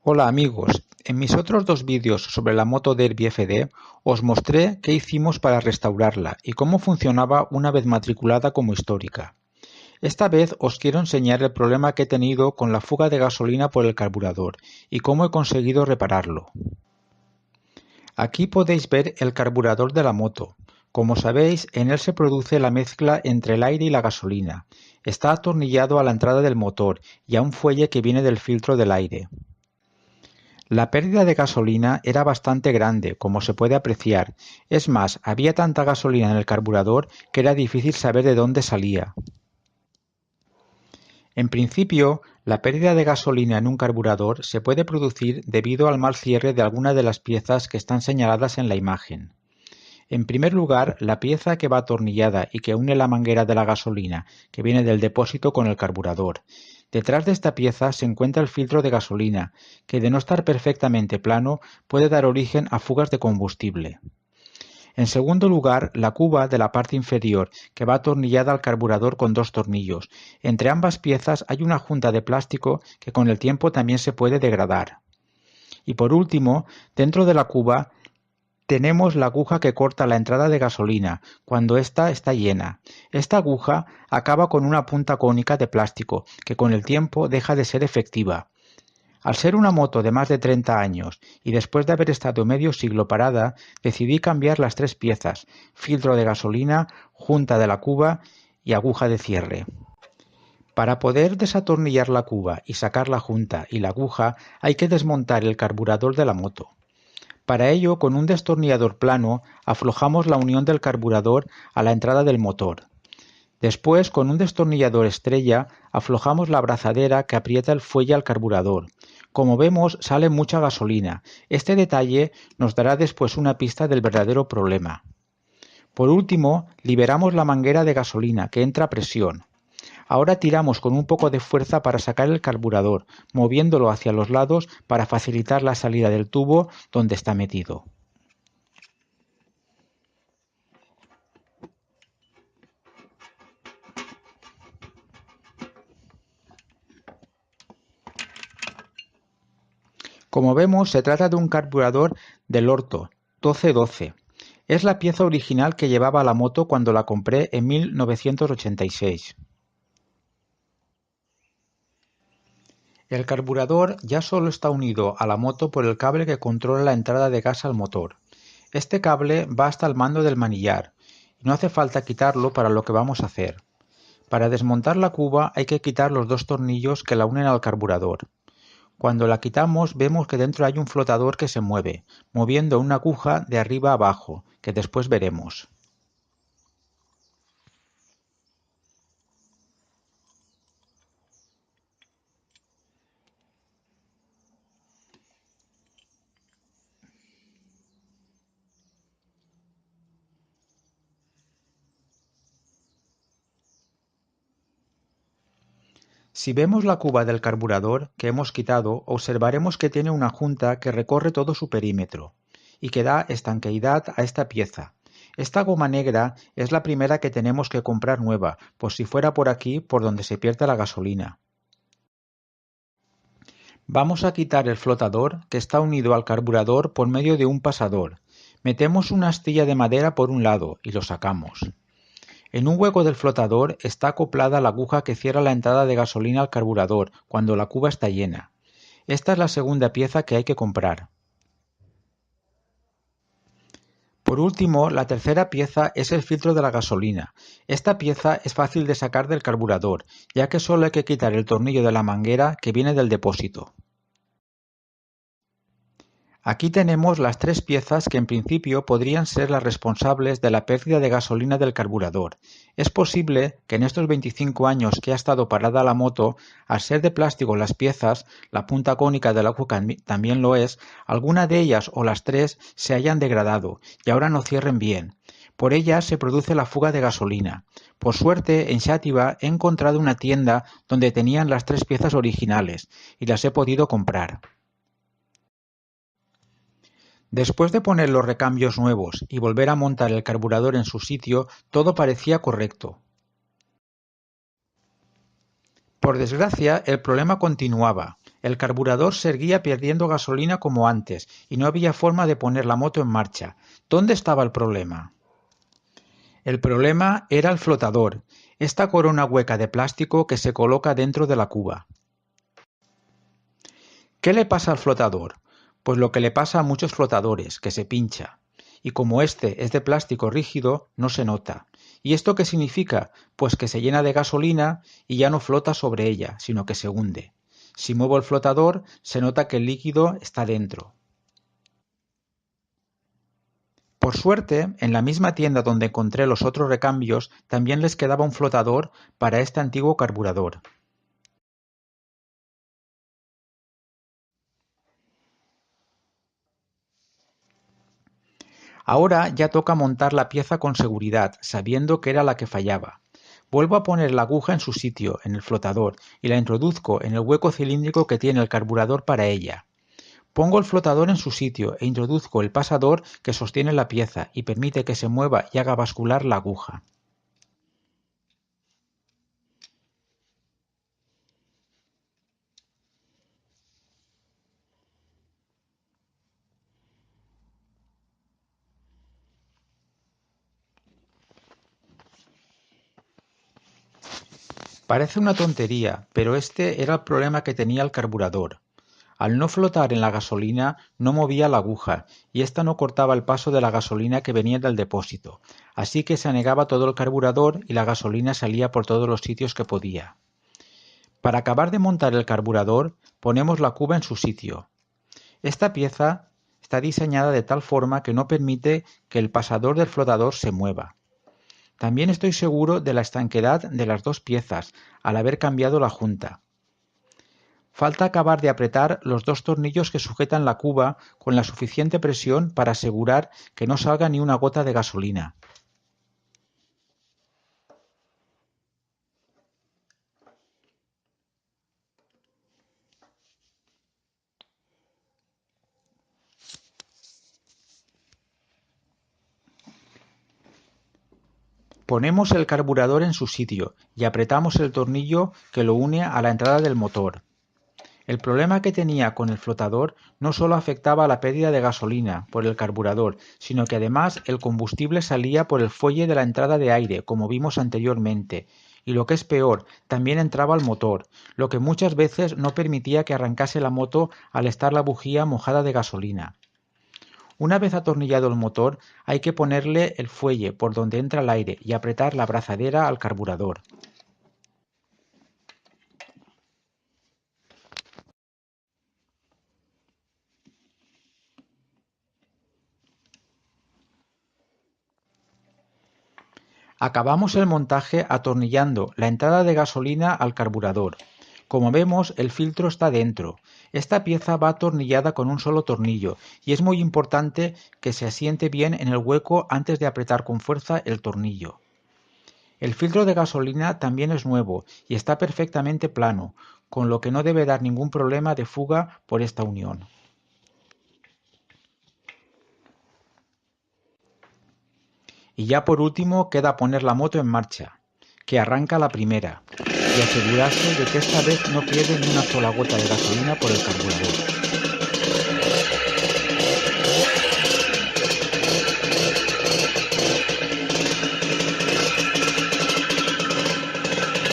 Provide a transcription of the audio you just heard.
Hola amigos, en mis otros dos vídeos sobre la moto Derby FD os mostré qué hicimos para restaurarla y cómo funcionaba una vez matriculada como histórica. Esta vez os quiero enseñar el problema que he tenido con la fuga de gasolina por el carburador y cómo he conseguido repararlo. Aquí podéis ver el carburador de la moto. Como sabéis, en él se produce la mezcla entre el aire y la gasolina. Está atornillado a la entrada del motor y a un fuelle que viene del filtro del aire. La pérdida de gasolina era bastante grande, como se puede apreciar. Es más, había tanta gasolina en el carburador que era difícil saber de dónde salía. En principio, la pérdida de gasolina en un carburador se puede producir debido al mal cierre de alguna de las piezas que están señaladas en la imagen. En primer lugar, la pieza que va atornillada y que une la manguera de la gasolina que viene del depósito con el carburador. Detrás de esta pieza se encuentra el filtro de gasolina, que de no estar perfectamente plano puede dar origen a fugas de combustible. En segundo lugar, la cuba de la parte inferior, que va atornillada al carburador con dos tornillos. Entre ambas piezas hay una junta de plástico que con el tiempo también se puede degradar. Y por último, dentro de la cuba tenemos la aguja que corta la entrada de gasolina cuando ésta está llena. Esta aguja acaba con una punta cónica de plástico que con el tiempo deja de ser efectiva. Al ser una moto de más de 30 años y después de haber estado medio siglo parada, decidí cambiar las tres piezas: filtro de gasolina, junta de la cuba y aguja de cierre. Para poder desatornillar la cuba y sacar la junta y la aguja hay que desmontar el carburador de la moto. Para ello, con un destornillador plano, aflojamos la unión del carburador a la entrada del motor. Después, con un destornillador estrella, aflojamos la abrazadera que aprieta el fuelle al carburador. Como vemos, sale mucha gasolina. Este detalle nos dará después una pista del verdadero problema. Por último, liberamos la manguera de gasolina, que entra a presión. Ahora tiramos con un poco de fuerza para sacar el carburador, moviéndolo hacia los lados para facilitar la salida del tubo donde está metido. Como vemos, se trata de un carburador del Orto 1212. Es la pieza original que llevaba la moto cuando la compré en 1986. El carburador ya solo está unido a la moto por el cable que controla la entrada de gas al motor. Este cable va hasta el mando del manillar y no hace falta quitarlo para lo que vamos a hacer. Para desmontar la cuba hay que quitar los dos tornillos que la unen al carburador. Cuando la quitamos vemos que dentro hay un flotador que se mueve, moviendo una aguja de arriba a abajo, que después veremos. Si vemos la cuba del carburador que hemos quitado, observaremos que tiene una junta que recorre todo su perímetro y que da estanqueidad a esta pieza. Esta goma negra es la primera que tenemos que comprar nueva, por si fuera por aquí por donde se pierde la gasolina. Vamos a quitar el flotador que está unido al carburador por medio de un pasador. Metemos una astilla de madera por un lado y lo sacamos. En un hueco del flotador está acoplada la aguja que cierra la entrada de gasolina al carburador cuando la cuba está llena. Esta es la segunda pieza que hay que comprar. Por último, la tercera pieza es el filtro de la gasolina. Esta pieza es fácil de sacar del carburador, ya que solo hay que quitar el tornillo de la manguera que viene del depósito. Aquí tenemos las tres piezas que en principio podrían ser las responsables de la pérdida de gasolina del carburador. Es posible que en estos 25 años que ha estado parada la moto, al ser de plástico las piezas, la punta cónica de la aguja también lo es, alguna de ellas o las tres se hayan degradado y ahora no cierren bien. Por ellas se produce la fuga de gasolina. Por suerte, en Xàtiva he encontrado una tienda donde tenían las tres piezas originales y las he podido comprar. Después de poner los recambios nuevos y volver a montar el carburador en su sitio, todo parecía correcto. Por desgracia, el problema continuaba. El carburador seguía perdiendo gasolina como antes y no había forma de poner la moto en marcha. ¿Dónde estaba el problema? El problema era el flotador, esta corona hueca de plástico que se coloca dentro de la cuba. ¿Qué le pasa al flotador? Pues lo que le pasa a muchos flotadores, que se pincha. Y como este es de plástico rígido, no se nota. ¿Y esto qué significa? Pues que se llena de gasolina y ya no flota sobre ella, sino que se hunde. Si muevo el flotador, se nota que el líquido está dentro. Por suerte, en la misma tienda donde encontré los otros recambios, también les quedaba un flotador para este antiguo carburador. Ahora ya toca montar la pieza con seguridad, sabiendo que era la que fallaba. Vuelvo a poner la aguja en su sitio, en el flotador, y la introduzco en el hueco cilíndrico que tiene el carburador para ella. Pongo el flotador en su sitio e introduzco el pasador que sostiene la pieza y permite que se mueva y haga bascular la aguja. Parece una tontería, pero este era el problema que tenía el carburador. Al no flotar en la gasolina, no movía la aguja, y ésta no cortaba el paso de la gasolina que venía del depósito, así que se anegaba todo el carburador y la gasolina salía por todos los sitios que podía. Para acabar de montar el carburador, ponemos la cuba en su sitio. Esta pieza está diseñada de tal forma que no permite que el pasador del flotador se mueva. También estoy seguro de la estanquedad de las dos piezas, al haber cambiado la junta. Falta acabar de apretar los dos tornillos que sujetan la cuba con la suficiente presión para asegurar que no salga ni una gota de gasolina. Ponemos el carburador en su sitio y apretamos el tornillo que lo une a la entrada del motor. El problema que tenía con el flotador no solo afectaba a la pérdida de gasolina por el carburador, sino que además el combustible salía por el fuelle de la entrada de aire, como vimos anteriormente, y lo que es peor, también entraba al motor, lo que muchas veces no permitía que arrancase la moto al estar la bujía mojada de gasolina. Una vez atornillado el motor, hay que ponerle el fuelle por donde entra el aire y apretar la abrazadera al carburador. Acabamos el montaje atornillando la entrada de gasolina al carburador. Como vemos, el filtro está dentro. Esta pieza va atornillada con un solo tornillo y es muy importante que se asiente bien en el hueco antes de apretar con fuerza el tornillo. El filtro de gasolina también es nuevo y está perfectamente plano, con lo que no debe dar ningún problema de fuga por esta unión. Y ya por último queda poner la moto en marcha, que arranca la primera, y asegurarse de que esta vez no pierde ni una sola gota de gasolina por el carburador.